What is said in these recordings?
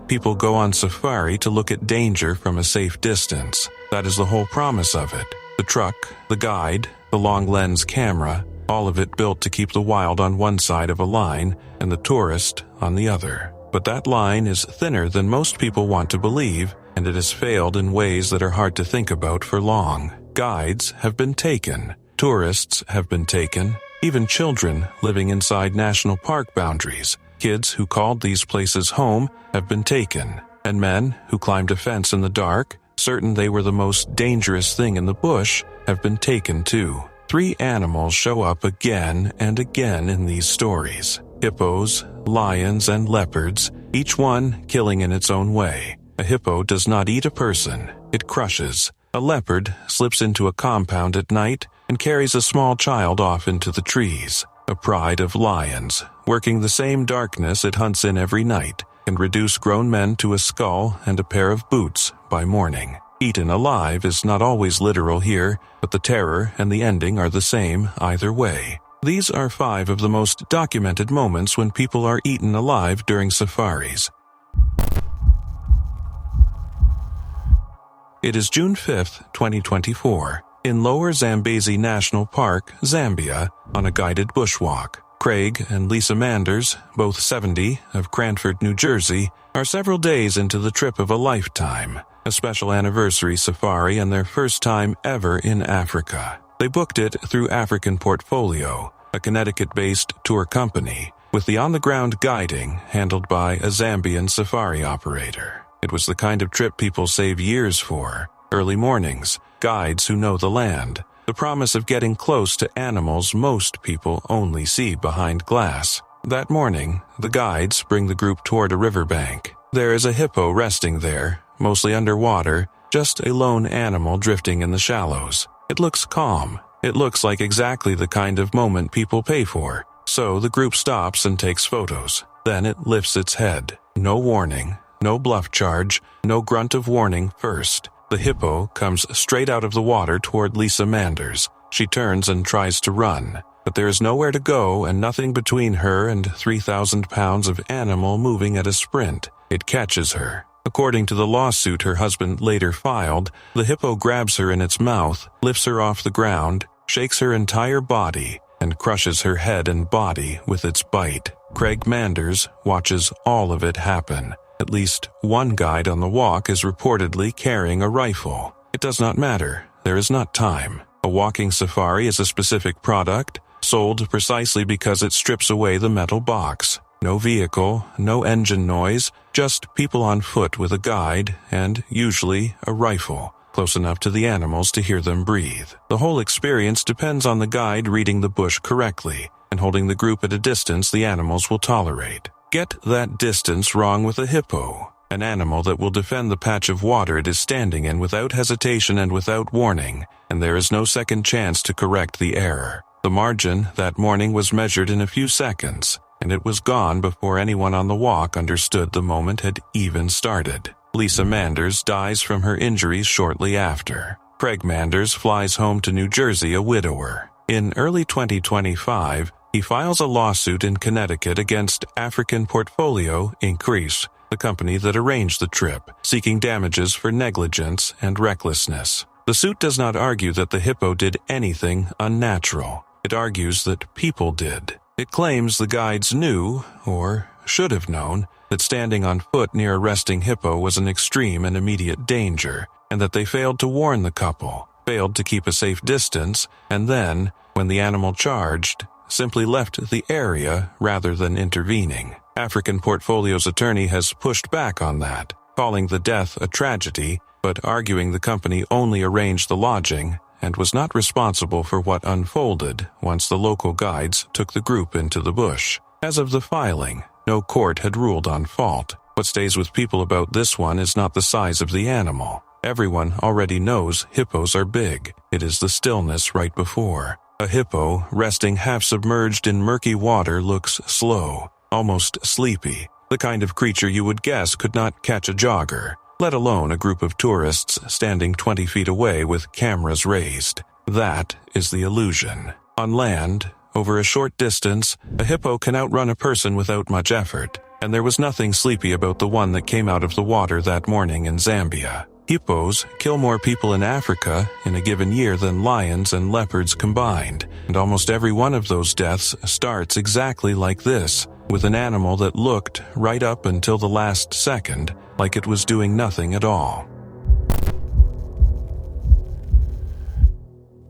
People go on safari to look at danger from a safe distance. That is the whole promise of it. The truck, the guide, the long lens camera, all of it built to keep the wild on one side of a line and the tourist on the other. But that line is thinner than most people want to believe, and it has failed in ways that are hard to think about for long. Guides have been taken. Tourists have been taken. Even children living inside national park boundaries. Kids who called these places home have been taken. And men who climbed a fence in the dark, certain they were the most dangerous thing in the bush, have been taken too. 3 animals show up again and again in these stories. Hippos, lions, and leopards, each one killing in its own way. A hippo does not eat a person, it crushes. A leopard slips into a compound at night and carries a small child off into the trees. A pride of lions, working the same darkness it hunts in every night, can reduce grown men to a skull and a pair of boots by morning. Eaten alive is not always literal here, but the terror and the ending are the same either way. These are 5 of the most documented moments when people are eaten alive during safaris. It is June 5, 2024, in Lower Zambezi National Park, Zambia, on a guided bushwalk. Craig and Lisa Manders, both 70, of Cranford, New Jersey, are several days into the trip of a lifetime, a special anniversary safari and their first time ever in Africa. They booked it through African Portfolio, a Connecticut-based tour company, with the on-the-ground guiding handled by a Zambian safari operator. It was the kind of trip people save years for. Early mornings, guides who know the land, the promise of getting close to animals most people only see behind glass. That morning, the guides bring the group toward a riverbank. There is a hippo resting there, mostly underwater, just a lone animal drifting in the shallows. It looks calm. It looks like exactly the kind of moment people pay for. So the group stops and takes photos. Then it lifts its head. No warning, no bluff charge, no grunt of warning first. The hippo comes straight out of the water toward Lisa Manders. She turns and tries to run, but there is nowhere to go and nothing between her and 3,000 pounds of animal moving at a sprint. It catches her. According to the lawsuit her husband later filed, the hippo grabs her in its mouth, lifts her off the ground, shakes her entire body, and crushes her head and body with its bite. Craig Manders watches all of it happen. At least one guide on the walk is reportedly carrying a rifle. It does not matter. There is not time. A walking safari is a specific product, sold precisely because it strips away the metal box. No vehicle, no engine noise, just people on foot with a guide and, usually, a rifle, close enough to the animals to hear them breathe. The whole experience depends on the guide reading the bush correctly and holding the group at a distance the animals will tolerate. Get that distance wrong with a hippo, an animal that will defend the patch of water it is standing in without hesitation and without warning, and there is no second chance to correct the error. The margin that morning was measured in a few seconds, and it was gone before anyone on the walk understood the moment had even started. Lisa Manders dies from her injuries shortly after. Craig Manders flies home to New Jersey a widower. In early 2025, he files a lawsuit in Connecticut against African Portfolio, Inc., the company that arranged the trip, seeking damages for negligence and recklessness. The suit does not argue that the hippo did anything unnatural. It argues that people did. It claims the guides knew, or should have known, that standing on foot near a resting hippo was an extreme and immediate danger, and that they failed to warn the couple, failed to keep a safe distance, and then, when the animal charged, simply left the area rather than intervening. African Portfolio's attorney has pushed back on that, calling the death a tragedy, but arguing the company only arranged the lodging and was not responsible for what unfolded once the local guides took the group into the bush. As of the filing, no court had ruled on fault. What stays with people about this one is not the size of the animal. Everyone already knows hippos are big. It is the stillness right before. A hippo, resting half-submerged in murky water, looks slow, almost sleepy, the kind of creature you would guess could not catch a jogger, let alone a group of tourists standing 20 feet away with cameras raised. That is the illusion. On land, over a short distance, a hippo can outrun a person without much effort, and there was nothing sleepy about the one that came out of the water that morning in Zambia. Hippos kill more people in Africa in a given year than lions and leopards combined, and almost every one of those deaths starts exactly like this, with an animal that looked, right up until the last second, like it was doing nothing at all.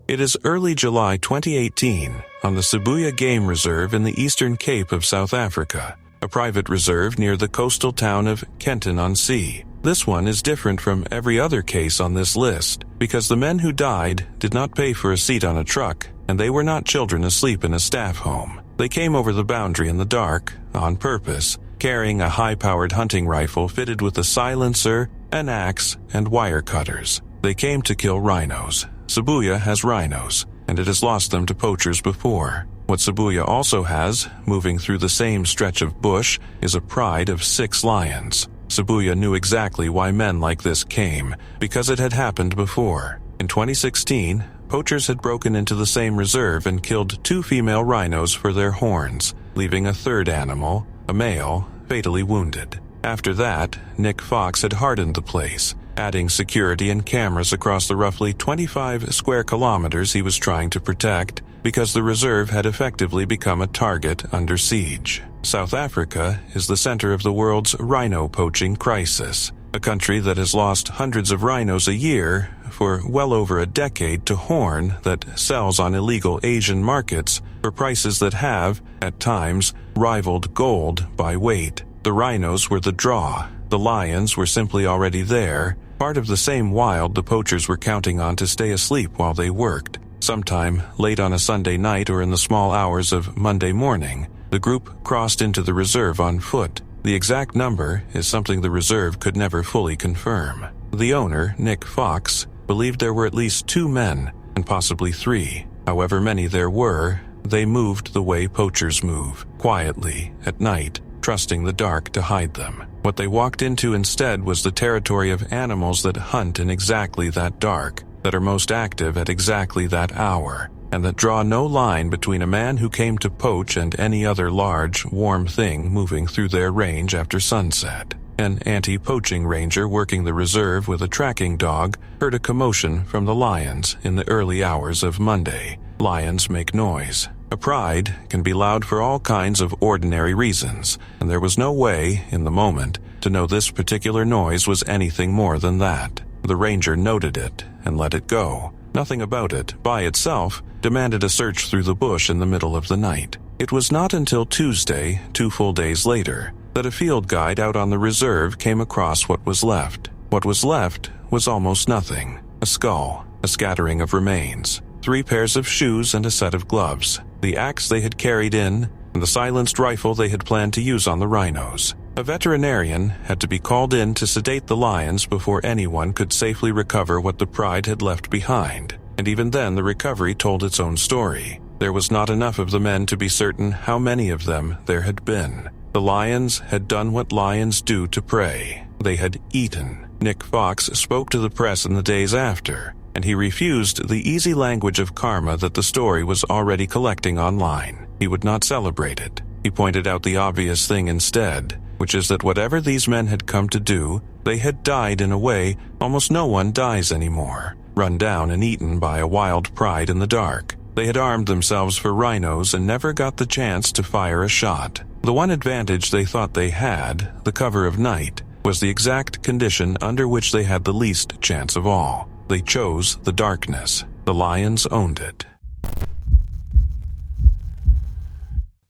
It is early July 2018 on the Sibuya Game Reserve in the Eastern Cape of South Africa, a private reserve near the coastal town of Kenton-on-Sea. This one is different from every other case on this list because the men who died did not pay for a seat on a truck, and they were not children asleep in a staff home. They came over the boundary in the dark, on purpose, carrying a high-powered hunting rifle fitted with a silencer, an axe, and wire cutters. They came to kill rhinos. Sibuya has rhinos, and it has lost them to poachers before. What Sibuya also has, moving through the same stretch of bush, is a pride of 6 lions. Sibuya knew exactly why men like this came, because it had happened before. In 2016, poachers had broken into the same reserve and killed 2 female rhinos for their horns, leaving a third animal, a male, fatally wounded. After that, Nick Fox had hardened the place, adding security and cameras across the roughly 25 square kilometers he was trying to protect, because the reserve had effectively become a target under siege. South Africa is the center of the world's rhino poaching crisis, a country that has lost hundreds of rhinos a year for well over a decade to horn that sells on illegal Asian markets for prices that have, at times, rivaled gold by weight. The rhinos were the draw. The lions were simply already there, part of the same wild the poachers were counting on to stay asleep while they worked. Sometime late on a Sunday night or in the small hours of Monday morning, the group crossed into the reserve on foot. The exact number is something the reserve could never fully confirm. The owner, Nick Fox, believed there were at least 2 men, and possibly 3. However many there were, they moved the way poachers move, quietly, at night, trusting the dark to hide them. What they walked into instead was the territory of animals that hunt in exactly that dark, that are most active at exactly that hour, and that draw no line between a man who came to poach and any other large, warm thing moving through their range after sunset. An anti-poaching ranger working the reserve with a tracking dog heard a commotion from the lions in the early hours of Monday. Lions make noise. A pride can be loud for all kinds of ordinary reasons, and there was no way, in the moment, to know this particular noise was anything more than that. The ranger noted it and let it go. Nothing about it, by itself, demanded a search through the bush in the middle of the night. It was not until Tuesday, 2 full days later, that a field guide out on the reserve came across what was left. What was left was almost nothing. A skull, a scattering of remains, 3 pairs of shoes and a set of gloves, the axe they had carried in, and the silenced rifle they had planned to use on the rhinos. A veterinarian had to be called in to sedate the lions before anyone could safely recover what the pride had left behind, and even then the recovery told its own story. There was not enough of the men to be certain how many of them there had been. The lions had done what lions do to prey. They had eaten. Nick Fox spoke to the press in the days after, and he refused the easy language of karma that the story was already collecting online. He would not celebrate it. He pointed out the obvious thing instead, which is that whatever these men had come to do, they had died in a way almost no one dies anymore, run down and eaten by a wild pride in the dark. They had armed themselves for rhinos and never got the chance to fire a shot. The one advantage they thought they had, the cover of night, was the exact condition under which they had the least chance of all. They chose the darkness. The lions owned it.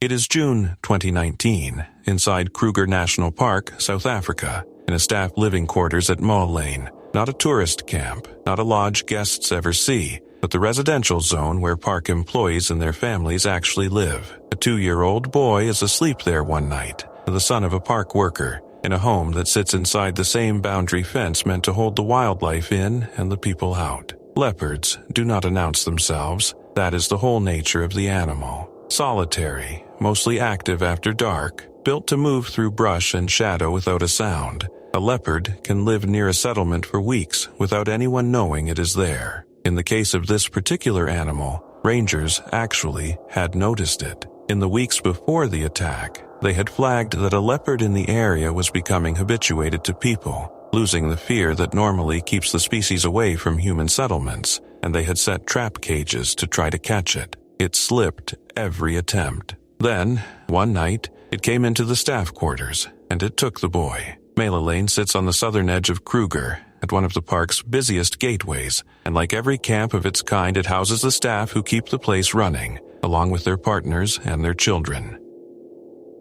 It is June 2019, inside Kruger National Park, South Africa, in a staff living quarters at Mall Lane. Not a tourist camp, not a lodge guests ever see, but the residential zone where park employees and their families actually live. A 2-year-old boy is asleep there one night, the son of a park worker, in a home that sits inside the same boundary fence meant to hold the wildlife in and the people out. Leopards do not announce themselves. That is the whole nature of the animal. Solitary, mostly active after dark, built to move through brush and shadow without a sound. A leopard can live near a settlement for weeks without anyone knowing it is there. In the case of this particular animal, rangers actually had noticed it. In the weeks before the attack, They had flagged that a leopard in the area was becoming habituated to people, losing the fear that normally keeps the species away from human settlements, and they had set trap cages to try to catch it. It slipped every attempt. Then, one night, it came into the staff quarters, and it took the boy. Mela Lane sits on the southern edge of Kruger, at one of the park's busiest gateways, and like every camp of its kind, it houses the staff who keep the place running, along with their partners and their children.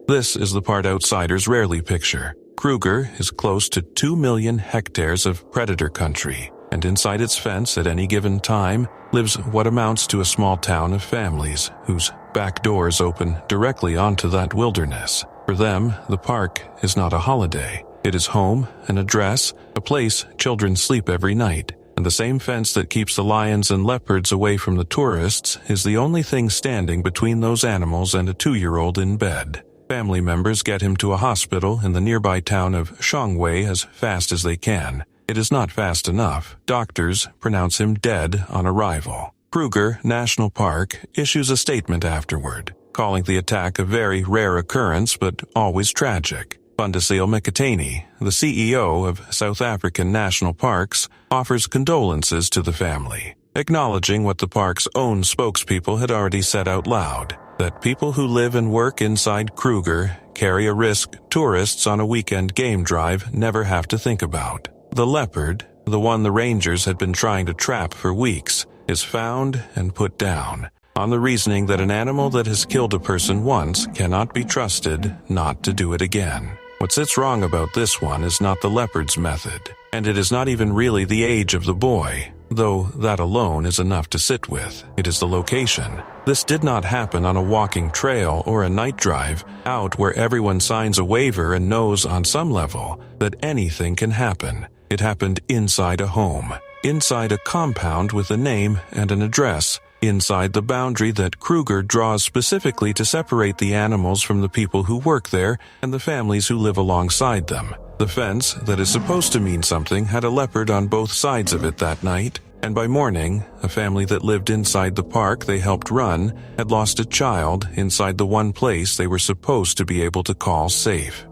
This is the part outsiders rarely picture. Kruger is close to 2 million hectares of predator country, and inside its fence at any given time lives what amounts to a small town of families whose back doors open directly onto that wilderness. For them, the park is not a holiday. It is home, an address, a place children sleep every night, and the same fence that keeps the lions and leopards away from the tourists is the only thing standing between those animals and a 2-year-old in bed. Family members get him to a hospital in the nearby town of Shongwei as fast as they can. It is not fast enough. Doctors pronounce him dead on arrival. Kruger National Park issues a statement afterward, calling the attack a very rare occurrence but always tragic. Fundesile Mikatani, the CEO of South African National Parks, offers condolences to the family, acknowledging what the park's own spokespeople had already said out loud, that people who live and work inside Kruger carry a risk tourists on a weekend game drive never have to think about. The leopard, the one the rangers had been trying to trap for weeks, is found and put down, on the reasoning that an animal that has killed a person once cannot be trusted not to do it again. What sits wrong about this one is not the leopard's method, and it is not even really the age of the boy, though that alone is enough to sit with. It is the location. This did not happen on a walking trail or a night drive out where everyone signs a waiver and knows on some level that anything can happen. It happened inside a home, inside a compound with a name and an address, inside the boundary that Kruger draws specifically to separate the animals from the people who work there and the families who live alongside them. The fence that is supposed to mean something had a leopard on both sides of it that night, and by morning, a family that lived inside the park they helped run had lost a child inside the one place they were supposed to be able to call safe.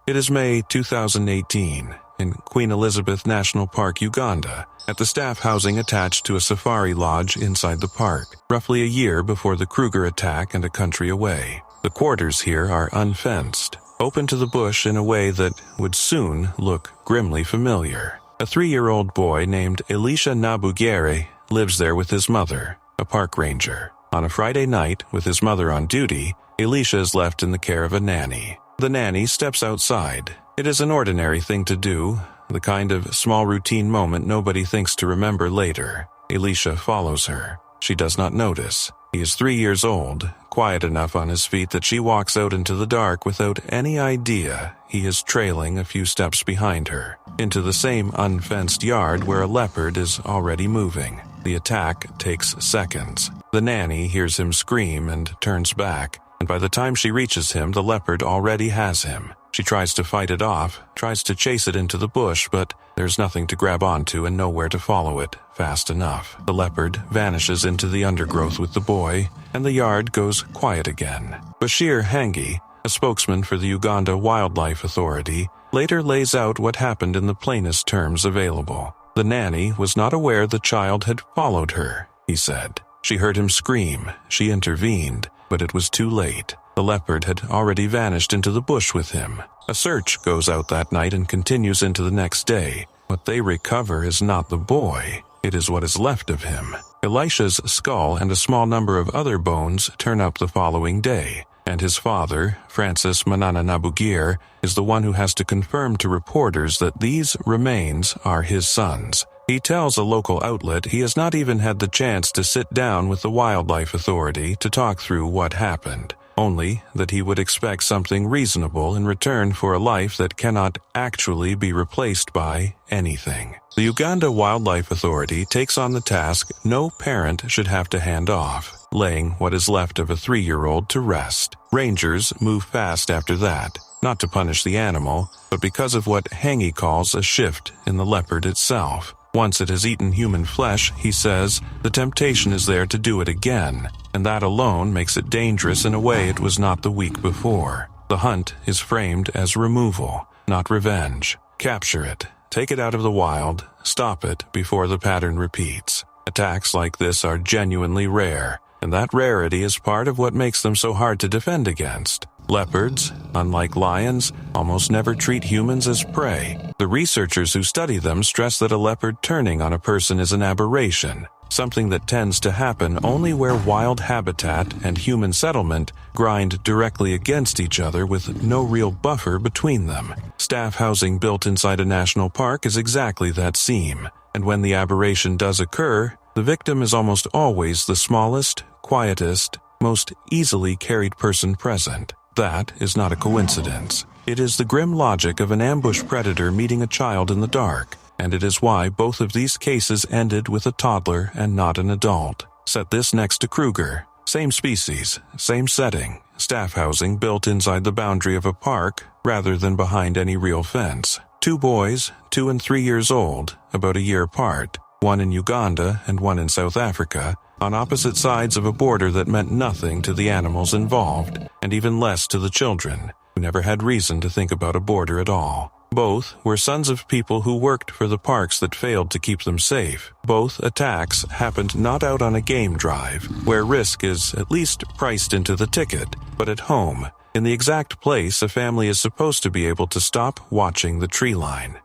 It is May 2018. In Queen Elizabeth National Park, Uganda, at the staff housing attached to a safari lodge inside the park, roughly a year before the Kruger attack and a country away. The quarters here are unfenced, open to the bush in a way that would soon look grimly familiar. A 3-year-old boy named Elisha Nabugere lives there with his mother, a park ranger. On a Friday night, with his mother on duty, Elisha is left in the care of a nanny. The nanny steps outside. It is an ordinary thing to do, the kind of small routine moment nobody thinks to remember later. Elisha follows her. She does not notice. He is 3 years old, quiet enough on his feet that she walks out into the dark without any idea he is trailing a few steps behind her, into the same unfenced yard where a leopard is already moving. The attack takes seconds. The nanny hears him scream and turns back, and by the time she reaches him, the leopard already has him. She tries to fight it off, tries to chase it into the bush, but there's nothing to grab onto and nowhere to follow it fast enough. The leopard vanishes into the undergrowth with the boy, and the yard goes quiet again. Bashir Hangi, a spokesman for the Uganda Wildlife Authority, later lays out what happened in the plainest terms available. The nanny was not aware the child had followed her, he said. She heard him scream. She intervened, but it was too late. The leopard had already vanished into the bush with him. A search goes out that night and continues into the next day. What they recover is not the boy. It is what is left of him. Elisha's skull and a small number of other bones turn up the following day, and his father, Francis Manana Nabugir, is the one who has to confirm to reporters that these remains are his sons. He tells a local outlet he has not even had the chance to sit down with the Wildlife Authority to talk through what happened, only that he would expect something reasonable in return for a life that cannot actually be replaced by anything. The Uganda Wildlife Authority takes on the task no parent should have to hand off, laying what is left of a 3-year-old to rest. Rangers move fast after that, not to punish the animal, but because of what Hangi calls a shift in the leopard itself. Once it has eaten human flesh, he says, the temptation is there to do it again, and that alone makes it dangerous in a way it was not the week before. The hunt is framed as removal, not revenge. Capture it, take it out of the wild, stop it before the pattern repeats. Attacks like this are genuinely rare, and that rarity is part of what makes them so hard to defend against. Leopards, unlike lions, almost never treat humans as prey. The researchers who study them stress that a leopard turning on a person is an aberration, something that tends to happen only where wild habitat and human settlement grind directly against each other with no real buffer between them. Staff housing built inside a national park is exactly that seam, and when the aberration does occur, the victim is almost always the smallest, quietest, most easily carried person present. That is not a coincidence. It is the grim logic of an ambush predator meeting a child in the dark, and it is why both of these cases ended with a toddler and not an adult. Set this next to Kruger. Same species, same setting, staff housing built inside the boundary of a park rather than behind any real fence. 2 boys, 2 and 3 years old, about a year apart, one in Uganda and one in South Africa, on opposite sides of a border that meant nothing to the animals involved, and even less to the children, who never had reason to think about a border at all. Both were sons of people who worked for the parks that failed to keep them safe. Both attacks happened not out on a game drive, where risk is at least priced into the ticket, but at home, in the exact place a family is supposed to be able to stop watching the tree line.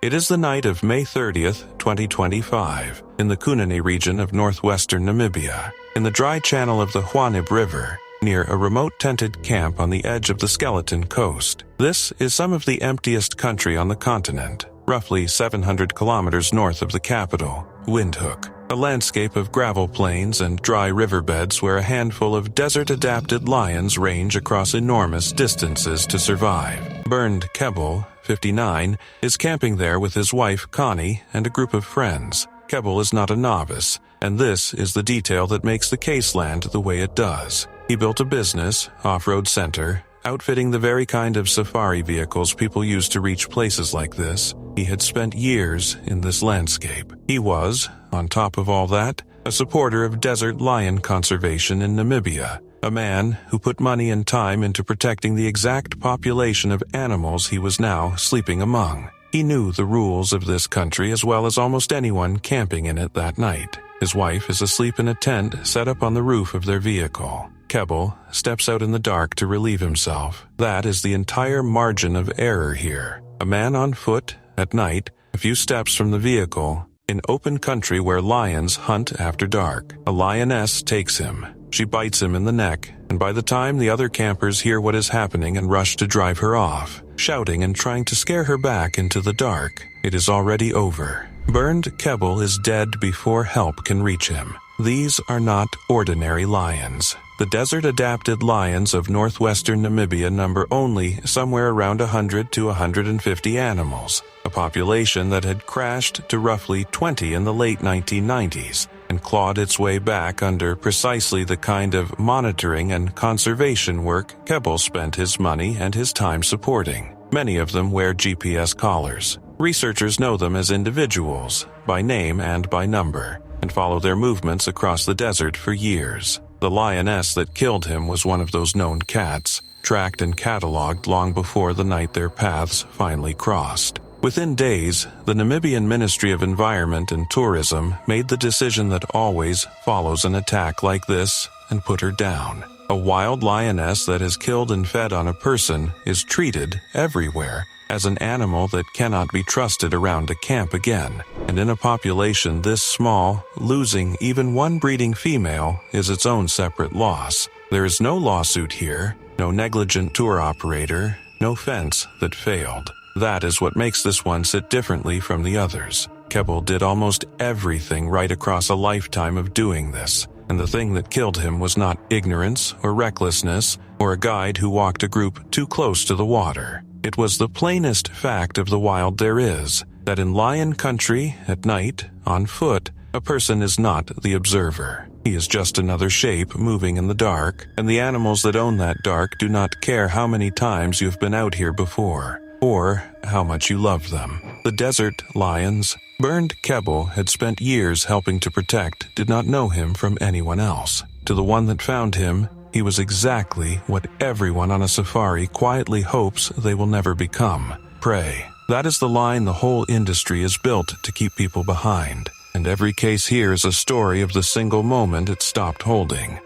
It is the night of May 30th, 2025, in the Kunene region of northwestern Namibia, in the dry channel of the Hwanib River, near a remote tented camp on the edge of the Skeleton Coast. This is some of the emptiest country on the continent, roughly 700 kilometers north of the capital, Windhoek, a landscape of gravel plains and dry riverbeds where a handful of desert-adapted lions range across enormous distances to survive. Bernd Kebbel, 59, is camping there with his wife Connie and a group of friends. Kebbel is not a novice, and this is the detail that makes the case land the way it does. He built a business, Off-Road Center, outfitting the very kind of safari vehicles people use to reach places like this. He had spent years in this landscape. He was, on top of all that, a supporter of desert lion conservation in Namibia, a man who put money and time into protecting the exact population of animals he was now sleeping among. He knew the rules of this country as well as almost anyone camping in it that night. His wife is asleep in a tent set up on the roof of their vehicle. Kebbel steps out in the dark to relieve himself. That is the entire margin of error here. A man on foot, at night, a few steps from the vehicle, in open country where lions hunt after dark. A lioness takes him. She bites him in the neck, and by the time the other campers hear what is happening and rush to drive her off, shouting and trying to scare her back into the dark, it is already over. Bernd Kebbel is dead before help can reach him. These are not ordinary lions. The desert-adapted lions of northwestern Namibia number only somewhere around 100 to 150 animals, a population that had crashed to roughly 20 in the late 1990s and clawed its way back under precisely the kind of monitoring and conservation work Kebbel spent his money and his time supporting. Many of them wear GPS collars. Researchers know them as individuals, by name and by number, and follow their movements across the desert for years. The lioness that killed him was one of those known cats, tracked and cataloged long before the night their paths finally crossed. Within days, the Namibian Ministry of Environment and Tourism made the decision that always follows an attack like this and put her down. A wild lioness that has killed and fed on a person is treated, everywhere, as an animal that cannot be trusted around a camp again. And in a population this small, losing even one breeding female is its own separate loss. There is no lawsuit here, no negligent tour operator, no fence that failed. That is what makes this one sit differently from the others. Kebbel did almost everything right across a lifetime of doing this, and the thing that killed him was not ignorance or recklessness or a guide who walked a group too close to the water. It was the plainest fact of the wild there is, that in lion country, at night, on foot, a person is not the observer. He is just another shape moving in the dark, and the animals that own that dark do not care how many times you've been out here before, or how much you loved them. The desert lions Bernd Kebbel had spent years helping to protect did not know him from anyone else. To the one that found him, he was exactly what everyone on a safari quietly hopes they will never become: prey. That is the line the whole industry is built to keep people behind, and every case here is a story of the single moment it stopped holding.